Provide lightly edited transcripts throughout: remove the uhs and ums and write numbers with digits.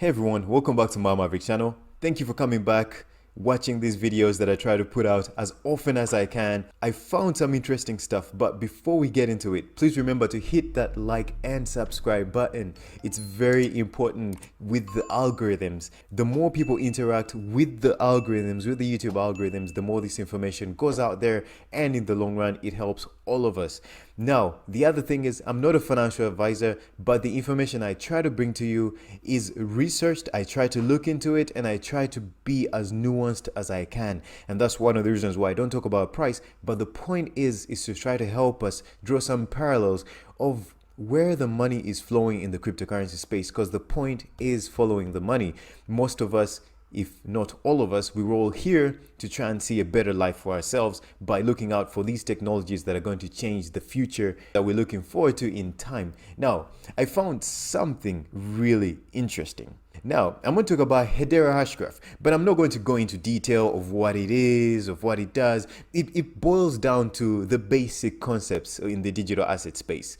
Hey everyone, welcome back to My Maverick channel. Thank you for coming back, watching these videos that I try to put out as often as I can. I found some interesting stuff, but before we get into it, please remember to hit that like and subscribe button. It's very important with the algorithms. The more people interact with the algorithms, with the YouTube algorithms, the more this information goes out there, and in the long run, it helps all of us. Now, the other thing is, I'm not a financial advisor, but the information I try to bring to you is researched. I try to look into it and I try to be as nuanced as I can. And that's one of the reasons why I don't talk about price. But the point is to try to help us draw some parallels of where the money is flowing in the cryptocurrency space, because the point is following the money. Most of us, if not all of us, we're all here to try and see a better life for ourselves by looking out for these technologies that are going to change the future that we're looking forward to in time. Now, I found something really interesting. Now, I'm going to talk about Hedera Hashgraph, but I'm not going to go into detail of what it is, of what it does. It boils down to the basic concepts in the digital asset space.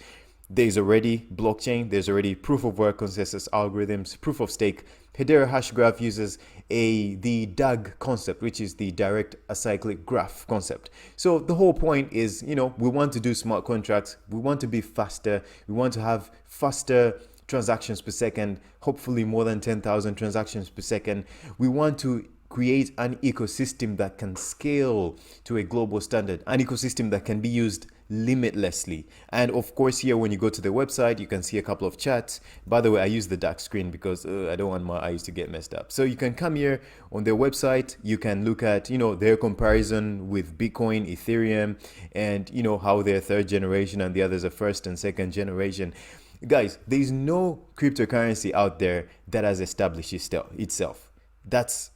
There's already blockchain, there's already proof of work consensus algorithms, proof of stake. Hedera Hashgraph uses the DAG concept, which is the direct acyclic graph concept. So the whole point is, we want to do smart contracts, we want to be faster, we want to have faster transactions per second, hopefully more than 10,000 transactions per second. We want to create an ecosystem that can scale to a global standard, an ecosystem that can be used limitlessly. And of course, here when you go to the website, you can see a couple of charts. By the way, I use the dark screen because I don't want my eyes to get messed up. So you can come here on their website, you can look at their comparison with Bitcoin, Ethereum, and how they're third generation and the others are first and second generation. Guys, there's no cryptocurrency out there that has established itself. That's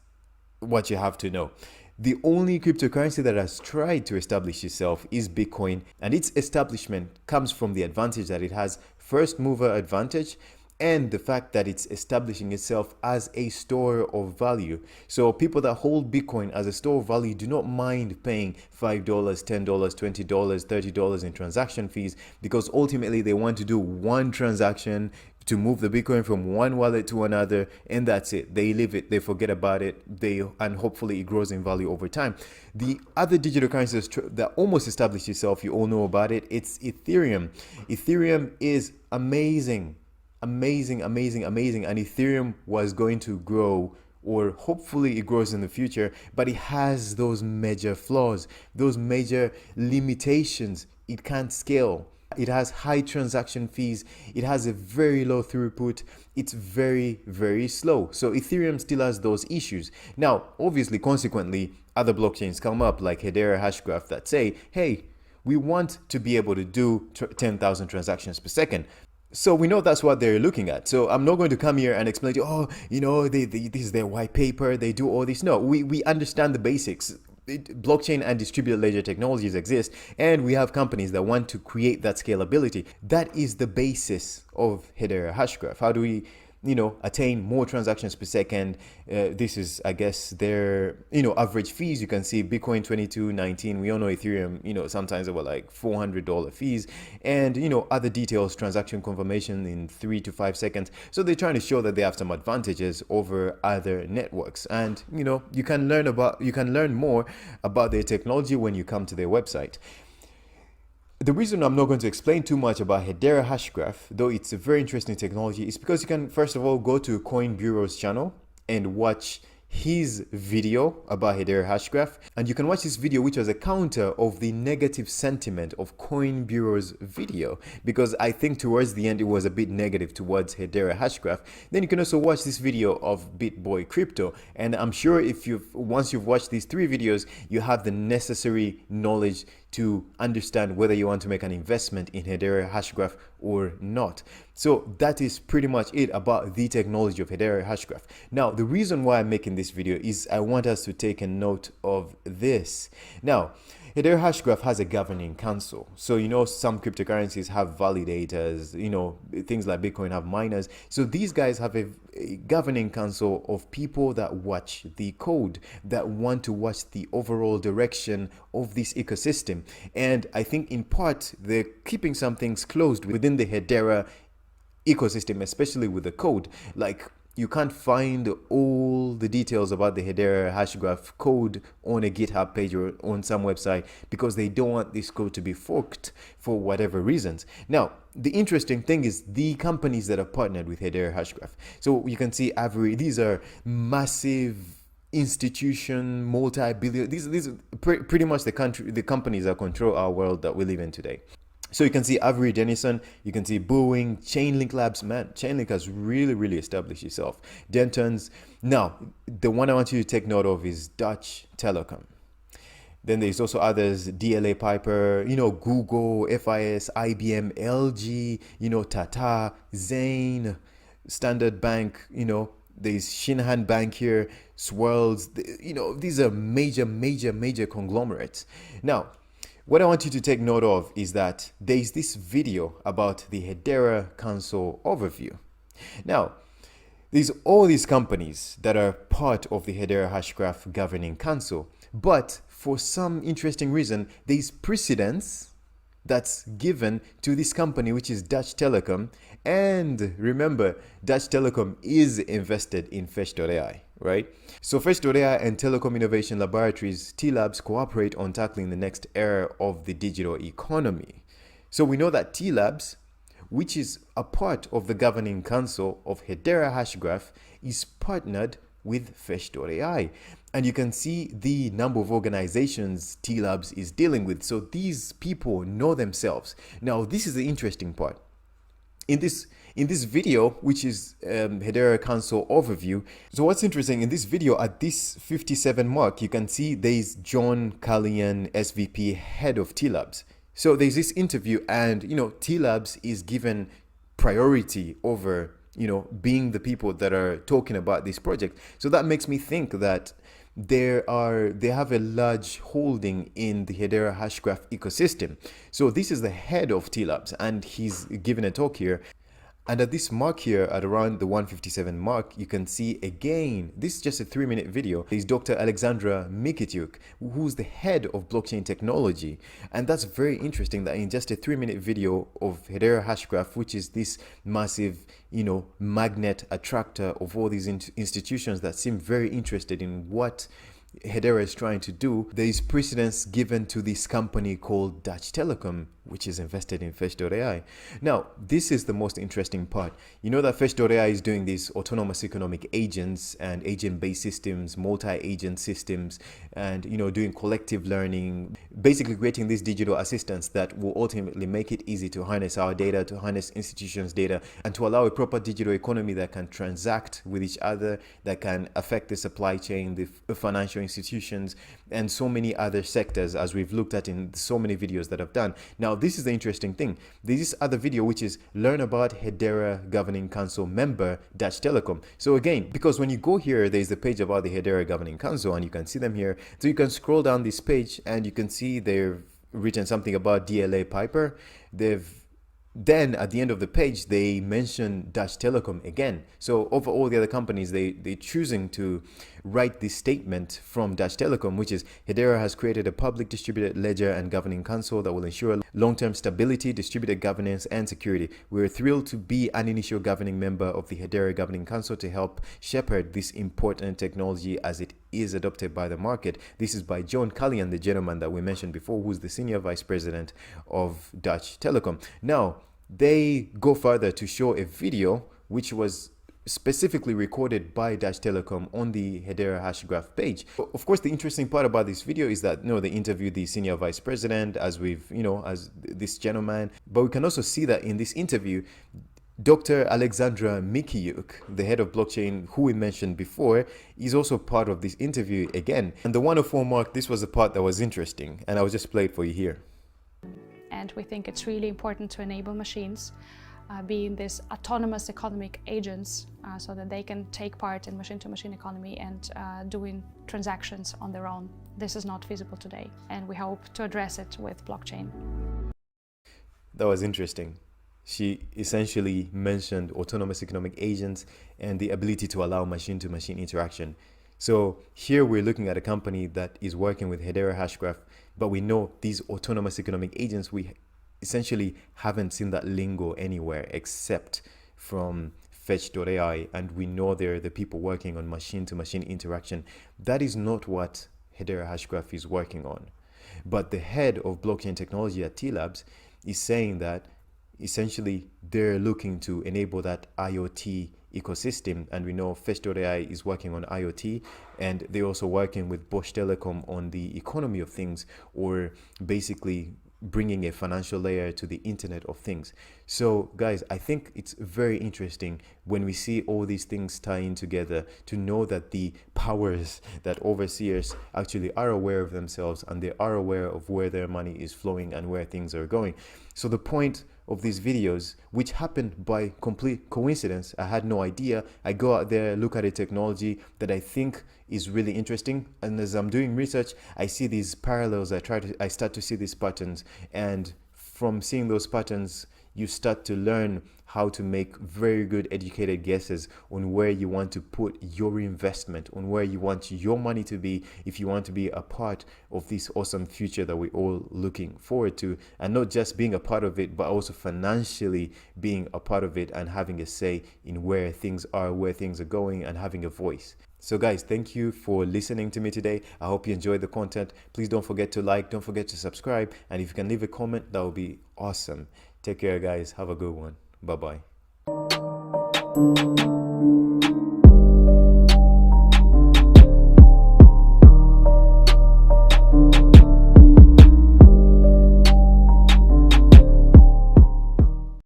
what you have to know. The only cryptocurrency that has tried to establish itself is Bitcoin, and its establishment comes from the advantage that it has, first mover advantage, and the fact that it's establishing itself as a store of value. So people that hold Bitcoin as a store of value do not mind paying $5, $10, $20, $30 in transaction fees, because ultimately they want to do one transaction to move the Bitcoin from one wallet to another, and that's it. They leave it, they forget about it, and hopefully it grows in value over time. The other digital currencies that almost established itself, you all know about it, it's Ethereum. Ethereum is amazing, and Ethereum was going to grow, or hopefully it grows in the future, but it has those major flaws, those major limitations. It can't scale. It has high transaction fees. It has a very low throughput. It's very, very slow. So Ethereum still has those issues. Now, obviously, consequently, other blockchains come up like Hedera Hashgraph that say, hey, we want to be able to do 10,000 transactions per second. So we know that's what they're looking at. So I'm not going to come here and explain to you, this is their white paper, they do all this. No, we understand the basics. Blockchain and distributed ledger technologies exist, and we have companies that want to create that scalability. That is the basis of Hedera Hashgraph. How do we attain more transactions per second? This is, I guess, their average fees. You can see Bitcoin 22.19. We all know Ethereum, sometimes they were like $400 fees, and other details, transaction confirmation in 3 to 5 seconds. So they're trying to show that they have some advantages over other networks, and you can learn more about their technology when you come to their website. The reason I'm not going to explain too much about Hedera Hashgraph, though it's a very interesting technology, is because you can first of all go to Coin Bureau's channel and watch his video about Hedera Hashgraph, and you can watch this video, which was a counter of the negative sentiment of Coin Bureau's video, because I think towards the end it was a bit negative towards Hedera Hashgraph. Then you can also watch this video of BitBoy Crypto, and I'm sure once you've watched these 3 videos, you have the necessary knowledge to understand whether you want to make an investment in Hedera Hashgraph or not. So that is pretty much it about the technology of Hedera Hashgraph. Now, the reason why I'm making this video is I want us to take a note of this. Now, Hedera Hashgraph has a governing council. So, some cryptocurrencies have validators, things like Bitcoin have miners. So these guys have a governing council of people that watch the code, that want to watch the overall direction of this ecosystem. And I think in part, they're keeping some things closed within the Hedera ecosystem, especially with the code. Like you can't find all the details about the Hedera Hashgraph code on a GitHub page or on some website because they don't want this code to be forked for whatever reasons. Now, the interesting thing is the companies that are partnered with Hedera Hashgraph. So you can see these are massive institution, multi-billion, these are pretty much the companies that control our world that we live in today. So you can see Avery Dennison, you can see Boeing, Chainlink Labs. Man, Chainlink has really established itself. Dentons. Now, the one I want you to take note of is Dutch Telecom. Then there's also others, DLA Piper, Google, FIS, IBM, LG, Tata, Zane, Standard Bank, there's Shinhan Bank here, Swirls, these are major conglomerates. Now, what I want you to take note of is that there's this video about the Hedera Council overview. Now, there's all these companies that are part of the Hedera Hashgraph Governing Council, but for some interesting reason, there's precedence that's given to this company, which is Dutch Telecom. And remember, Dutch Telecom is invested in Fetch.ai, right? So Fetch.ai and Telecom Innovation Laboratories, T-Labs, cooperate on tackling the next era of the digital economy. So we know that T-Labs, which is a part of the governing council of Hedera Hashgraph, is partnered with Fetch.ai. And you can see the number of organizations T-Labs is dealing with. So these people know themselves. Now, this is the interesting part. In this video, which is Hedera Council overview. So what's interesting in this video, at this 57 mark, you can see there's John Callian, SVP, head of T-Labs. So there's this interview and, T-Labs is given priority over, being the people that are talking about this project. So that makes me think that they have a large holding in the Hedera Hashgraph ecosystem. So this is the head of T-Labs and he's given a talk here. And at this mark here, at around the 157 mark, you can see again, this is just a 3-minute video, is Dr. Alexandra Mikityuk, who's the head of blockchain technology. And that's very interesting that in just a 3-minute video of Hedera Hashgraph, which is this massive, magnet attractor of all these institutions that seem very interested in what Hedera is trying to do, there is precedence given to this company called Dutch Telecom, which is invested in Fetch.ai. Now, this is the most interesting part. You know that Fetch.ai is doing these autonomous economic agents and agent-based systems, multi-agent systems, and doing collective learning, basically creating these digital assistants that will ultimately make it easy to harness our data, to harness institutions' data, and to allow a proper digital economy that can transact with each other, that can affect the supply chain, the financial institutions, and so many other sectors, as we've looked at in so many videos that I've done. Now, this is the interesting thing. There's this other video, which is learn about Hedera Governing Council member Dutch Telecom. So again, because when you go here, there's the page about the Hedera Governing Council and you can see them here. So you can scroll down this page and you can see they've written something about DLA Piper. Then at the end of the page, they mention Dutch Telecom again. So over all the other companies, they're choosing to write this statement from Dutch Telecom, which is Hedera has created a public distributed ledger and governing council that will ensure long-term stability, distributed governance, and security. We're thrilled to be an initial governing member of the Hedera Governing Council to help shepherd this important technology as it is adopted by the market. This is by John Callian, the gentleman that we mentioned before, who's the senior vice president of Dutch Telecom. Now, they go further to show a video which was specifically recorded by Dutch Telecom on the Hedera Hashgraph page. Of course, the interesting part about this video is that they interviewed the senior vice president as this gentleman. But we can also see that in this interview, Dr. Alexandra Mikityuk, the head of blockchain, who we mentioned before, is also part of this interview again. And the 104 mark, this was the part that was interesting, and I'll just play it for you here. And we think it's really important to enable machines being these autonomous economic agents so that they can take part in machine-to-machine economy and doing transactions on their own. This is not feasible today, and we hope to address it with blockchain. That was interesting. She essentially mentioned autonomous economic agents and the ability to allow machine-to-machine interaction. So here we're looking at a company that is working with Hedera Hashgraph, but we know these autonomous economic agents, we essentially haven't seen that lingo anywhere except from Fetch.ai, and we know they're the people working on machine-to-machine interaction. That is not what Hedera Hashgraph is working on. But the head of blockchain technology at T-Labs is saying that essentially they're looking to enable that IoT ecosystem, and we know Fetch.ai is working on IoT, and they're also working with Bosch Telecom on the economy of things, or basically bringing a financial layer to the Internet of Things. So guys, I think it's very interesting when we see all these things tying together, to know that the powers that overseers actually are aware of themselves, and they are aware of where their money is flowing and where things are going. So the point of these videos, which happened by complete coincidence, I had no idea. I go out there, look at a technology that I think is really interesting, and as I'm doing research, I see these parallels. I start to see these patterns, and from seeing those patterns, you start to learn how to make very good educated guesses on where you want to put your investment, on where you want your money to be, if you want to be a part of this awesome future that we're all looking forward to, and not just being a part of it, but also financially being a part of it and having a say in where things are, where things are going, and having a voice. So guys, thank you for listening to me today. I hope you enjoyed the content. Please don't forget to like, don't forget to subscribe, and if you can leave a comment, that would be awesome. Take care guys, have a good one. Bye bye.